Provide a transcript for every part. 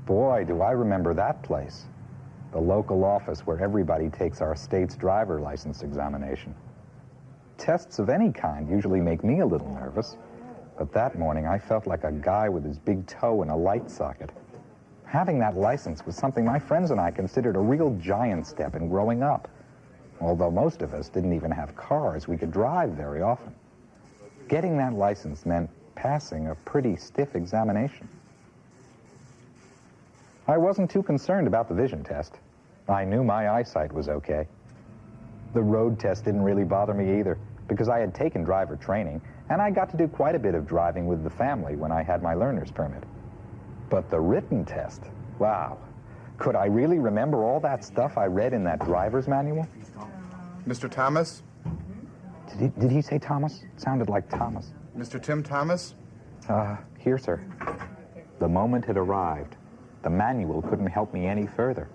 Boy, do I remember that place. The local office where everybody takes our state's driver license examination. Tests of any kind usually make me a little nervous, but that morning I felt like a guy with his big toe in a light socket. Having that license was something my friends and I considered a real giant step in growing up. Although most of us didn't even have cars we could drive very often. Getting that license meant passing a pretty stiff examination. I wasn't too concerned about the vision test. I knew my eyesight was okay. The road test didn't really bother me either, because I had taken driver training, and I got to do quite a bit of driving with the family when I had my learner's permit. But the written test, wow. Could I really remember all that stuff I read in that driver's manual? Mr. Thomas? Did he say Thomas? It sounded like Thomas. Mr. Tim Thomas? Here, sir. The moment had arrived. The manual couldn't help me any further.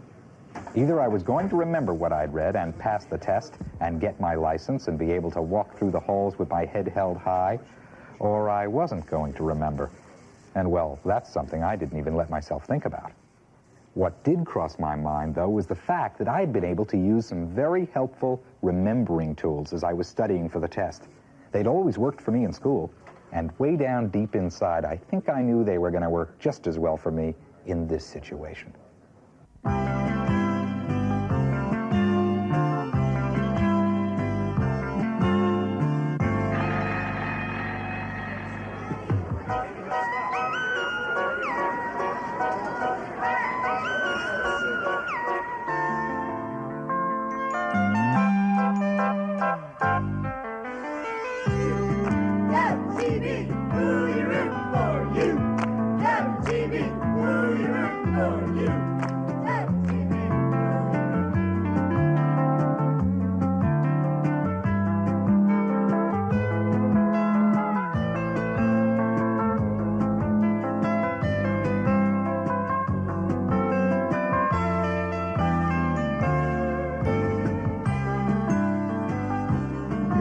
Either I was going to remember what I'd read and pass the test and get my license and be able to walk through the halls with my head held high, or I wasn't going to remember. And, well, that's something I didn't even let myself think about. What did cross my mind, though, was the fact that I'd been able to use some very helpful remembering tools as I was studying for the test. They'd always worked for me in school, and way down deep inside, I think I knew they were going to work just as well for me in this situation.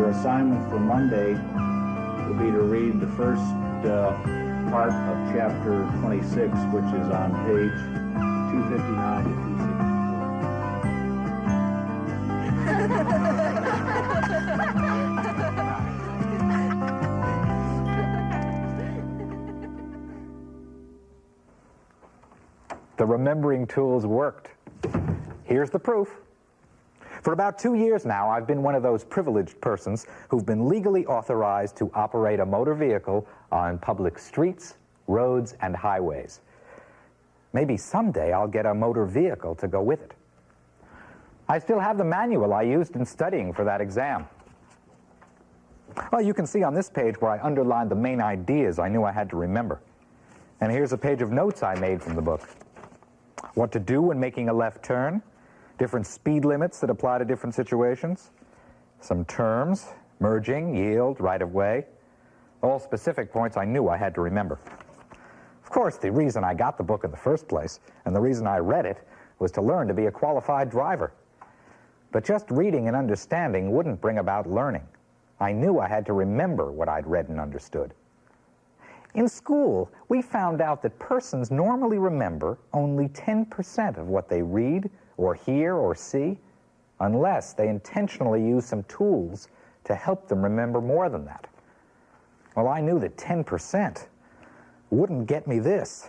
Assignment for Monday will be to read the first part of chapter 26, which is on page 259 to 260. The remembering tools worked. Here's the proof. For about 2 years now, I've been one of those privileged persons who've been legally authorized to operate a motor vehicle on public streets, roads, and highways. Maybe someday I'll get a motor vehicle to go with it. I still have the manual I used in studying for that exam. Well, you can see on this page where I underlined the main ideas I knew I had to remember. And here's a page of notes I made from the book. What to do when making a left turn, different speed limits that apply to different situations, some terms, merging, yield, right-of-way, all specific points I knew I had to remember. Of course, the reason I got the book in the first place, and the reason I read it, was to learn to be a qualified driver. But just reading and understanding wouldn't bring about learning. I knew I had to remember what I'd read and understood. In school, we found out that persons normally remember only 10% of what they read or hear or see, unless they intentionally use some tools to help them remember more than that. Well, I knew that 10% wouldn't get me this.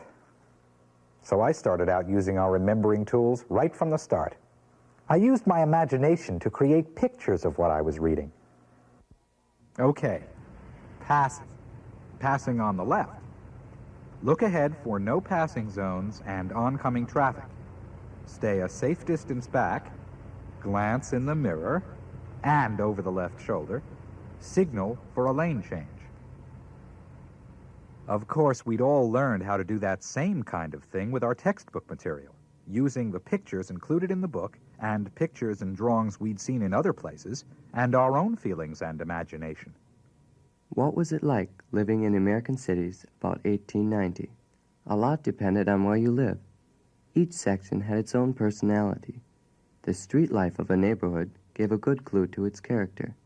So I started out using our remembering tools right from the start. I used my imagination to create pictures of what I was reading. Okay, passing on the left. Look ahead for no passing zones and oncoming traffic. Stay a safe distance back, glance in the mirror and over the left shoulder, signal for a lane change. Of course, we'd all learned how to do that same kind of thing with our textbook material, using the pictures included in the book and pictures and drawings we'd seen in other places, and our own feelings and imagination. What was it like living in American cities about 1890? A lot depended on where you lived. Each section had its own personality. The street life of a neighborhood gave a good clue to its character.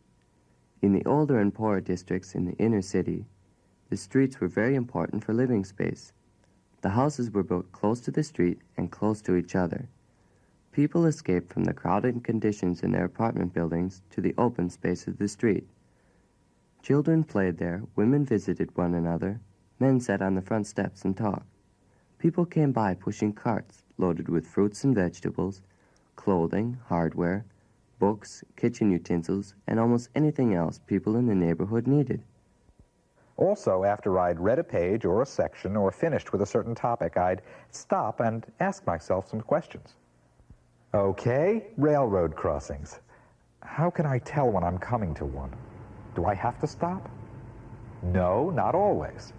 In the older and poorer districts in the inner city, the streets were very important for living space. The houses were built close to the street and close to each other. People escaped from the crowded conditions in their apartment buildings to the open space of the street. Children played there, women visited one another, men sat on the front steps and talked. People came by pushing carts loaded with fruits and vegetables, clothing, hardware, books, kitchen utensils, and almost anything else people in the neighborhood needed. Also, after I'd read a page or a section or finished with a certain topic, I'd stop and ask myself some questions. Okay, railroad crossings. How can I tell when I'm coming to one? Do I have to stop? No, not always.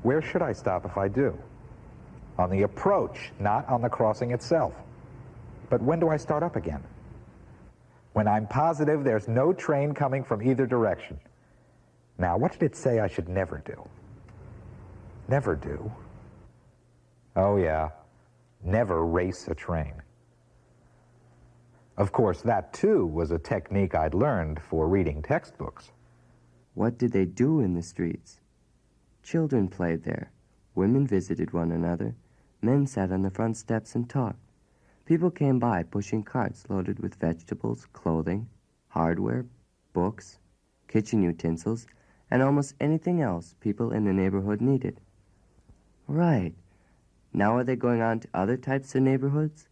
Where should I stop if I do? On the approach, not on the crossing itself. But when do I start up again? When I'm positive there's no train coming from either direction. Now, what did it say I should never do? Never do? Oh, yeah. Never race a train. Of course, that, too, was a technique I'd learned for reading textbooks. What did they do in the streets? Children played there. Women visited one another. Men sat on the front steps and talked. People came by pushing carts loaded with vegetables, clothing, hardware, books, kitchen utensils, and almost anything else people in the neighborhood needed. Right. Now are they going on to other types of neighborhoods?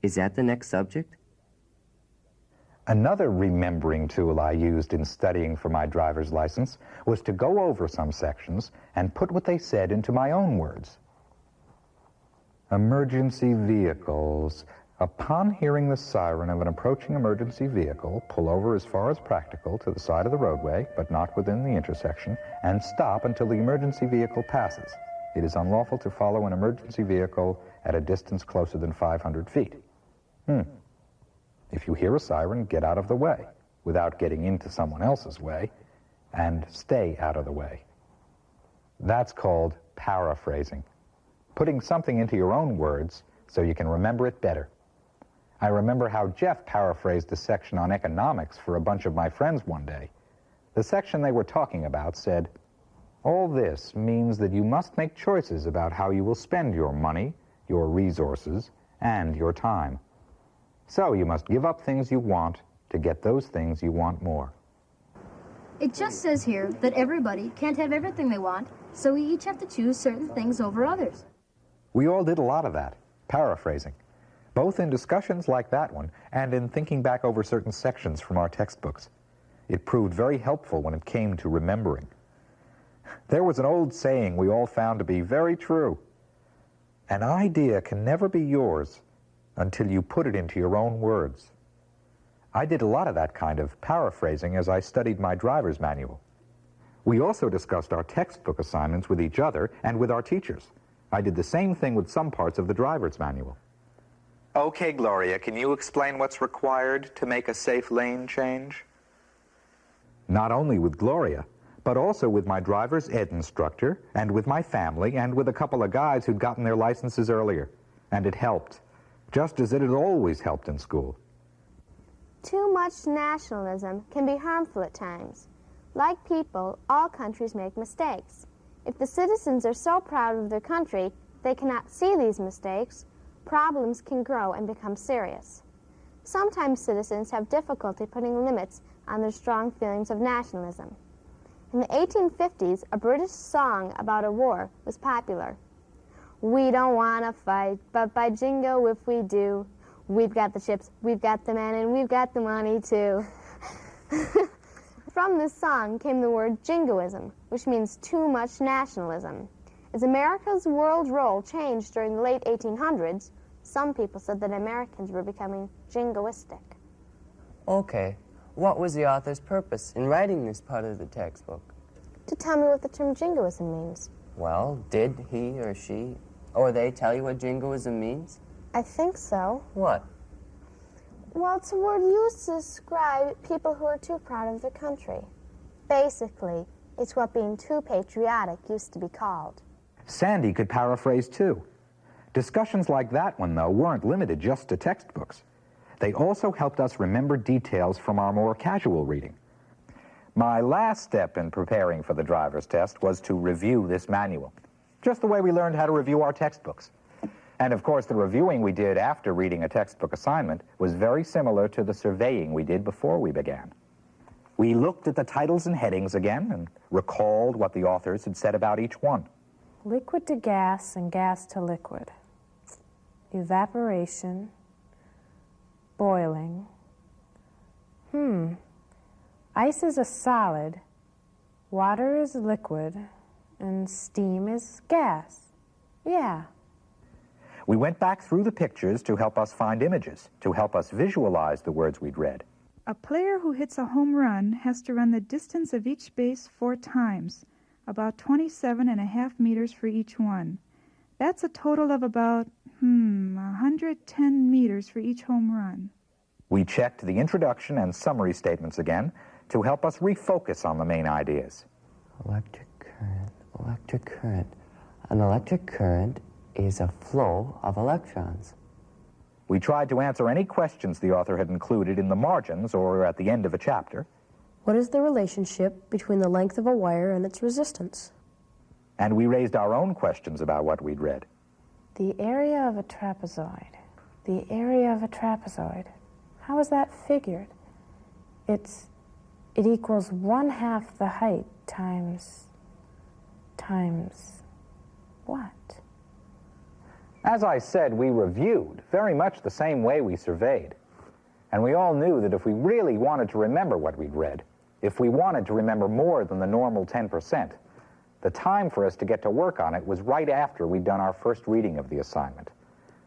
Is that the next subject? Another remembering tool I used in studying for my driver's license was to go over some sections and put what they said into my own words. Emergency vehicles. Upon hearing the siren of an approaching emergency vehicle, pull over as far as practical to the side of the roadway, but not within the intersection, and stop until the emergency vehicle passes. It is unlawful to follow an emergency vehicle at a distance closer than 500 feet. If you hear a siren, get out of the way, without getting into someone else's way, and stay out of the way. That's called paraphrasing. Putting something into your own words so you can remember it better. I remember how Jeff paraphrased a section on economics for a bunch of my friends one day. The section they were talking about said, "All this means that you must make choices about how you will spend your money, your resources, and your time. So you must give up things you want to get those things you want more." It just says here that everybody can't have everything they want, so we each have to choose certain things over others. We all did a lot of that, paraphrasing, both in discussions like that one and in thinking back over certain sections from our textbooks. It proved very helpful when it came to remembering. There was an old saying we all found to be very true. An idea can never be yours until you put it into your own words. I did a lot of that kind of paraphrasing as I studied my driver's manual. We also discussed our textbook assignments with each other and with our teachers. I did the same thing with some parts of the driver's manual. Okay, Gloria, can you explain what's required to make a safe lane change? Not only with Gloria, but also with my driver's ed instructor, and with my family, and with a couple of guys who'd gotten their licenses earlier. And it helped, just as it had always helped in school. Too much nationalism can be harmful at times. Like people, all countries make mistakes. If the citizens are so proud of their country they cannot see these mistakes, problems can grow and become serious. Sometimes citizens have difficulty putting limits on their strong feelings of nationalism. In the 1850s, a British song about a war was popular. "We don't want to fight, but by jingo if we do, we've got the ships, we've got the men, and we've got the money too." From this song came the word jingoism, which means too much nationalism. As America's world role changed during the late 1800s, some people said that Americans were becoming jingoistic. Okay, what was the author's purpose in writing this part of the textbook? To tell me what the term jingoism means. Well, did he or she or they tell you what jingoism means? I think so. What? Well, it's a word used to describe people who are too proud of their country. Basically, it's what being too patriotic used to be called. Sandy could paraphrase too. Discussions like that one, though, weren't limited just to textbooks. They also helped us remember details from our more casual reading. My last step in preparing for the driver's test was to review this manual. just the way we learned how to review our textbooks. And of course, the reviewing we did after reading a textbook assignment was very similar to the surveying we did before we began. We looked at the titles and headings again and recalled what the authors had said about each one. Liquid to gas and gas to liquid. Evaporation. Boiling. Ice is a solid, water is liquid, and steam is gas. Yeah. We went back through the pictures to help us find images, to help us visualize the words we'd read. A player who hits a home run has to run the distance of each base 4 times, about 27.5 meters for each one. That's a total of about, 110 meters for each home run. We checked the introduction and summary statements again to help us refocus on the main ideas. Electric current, electric current. An electric current is a flow of electrons. We tried to answer any questions the author had included in the margins or at the end of a chapter. What is the relationship between the length of a wire and its resistance? And we raised our own questions about what we'd read. The area of a trapezoid. The area of a trapezoid. How is that figured? It equals 1/2 the height times what? As I said, we reviewed very much the same way we surveyed. And we all knew that if we really wanted to remember what we'd read, if we wanted to remember more than the normal 10%, the time for us to get to work on it was right after we'd done our first reading of the assignment.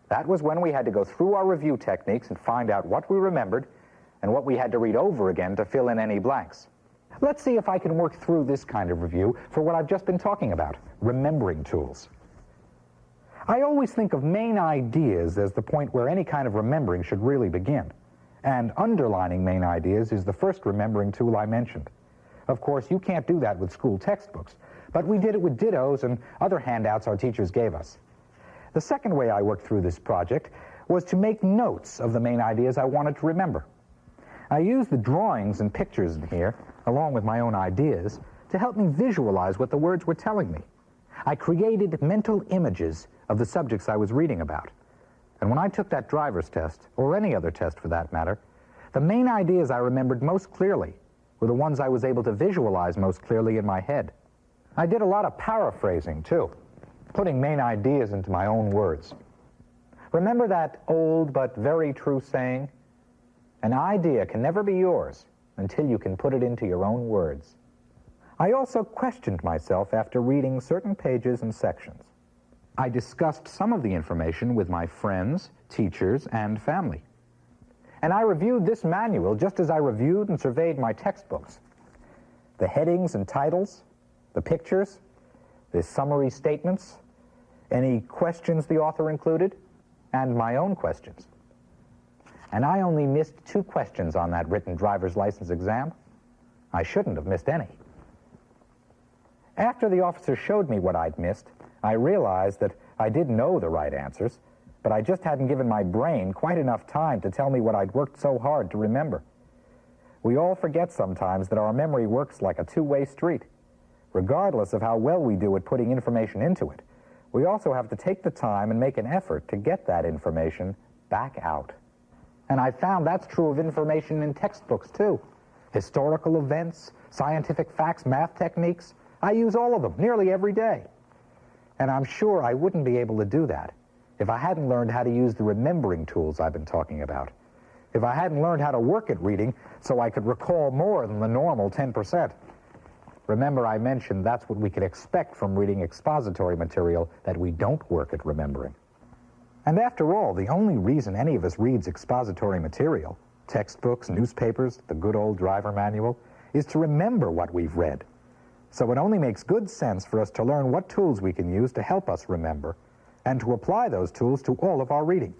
That was when we had to go through our review techniques and find out what we remembered and what we had to read over again to fill in any blanks. Let's see if I can work through this kind of review for what I've just been talking about, remembering tools. I always think of main ideas as the point where any kind of remembering should really begin. And underlining main ideas is the first remembering tool I mentioned. Of course, you can't do that with school textbooks, but we did it with dittos and other handouts our teachers gave us. The second way I worked through this project was to make notes of the main ideas I wanted to remember. I used the drawings and pictures in here, along with my own ideas, to help me visualize what the words were telling me. I created mental images of the subjects I was reading about. And when I took that driver's test, or any other test for that matter, the main ideas I remembered most clearly were the ones I was able to visualize most clearly in my head. I did a lot of paraphrasing, too, putting main ideas into my own words. Remember that old but very true saying? An idea can never be yours until you can put it into your own words. I also questioned myself after reading certain pages and sections. I discussed some of the information with my friends, teachers, and family. And I reviewed this manual just as I reviewed and surveyed my textbooks. The headings and titles, the pictures, the summary statements, any questions the author included, and my own questions. And I only missed 2 questions on that written driver's license exam. I shouldn't have missed any. After the officer showed me what I'd missed, I realized that I did know the right answers, but I just hadn't given my brain quite enough time to tell me what I'd worked so hard to remember. We all forget sometimes that our memory works like a two-way street. Regardless of how well we do at putting information into it, we also have to take the time and make an effort to get that information back out. And I found that's true of information in textbooks, too. Historical events, scientific facts, math techniques, I use all of them nearly every day. And I'm sure I wouldn't be able to do that if I hadn't learned how to use the remembering tools I've been talking about. If I hadn't learned how to work at reading so I could recall more than the normal 10%. Remember, I mentioned that's what we could expect from reading expository material that we don't work at remembering. And after all, the only reason any of us reads expository material, textbooks, newspapers, the good old driver manual, is to remember what we've read. So it only makes good sense for us to learn what tools we can use to help us remember, and to apply those tools to all of our reading.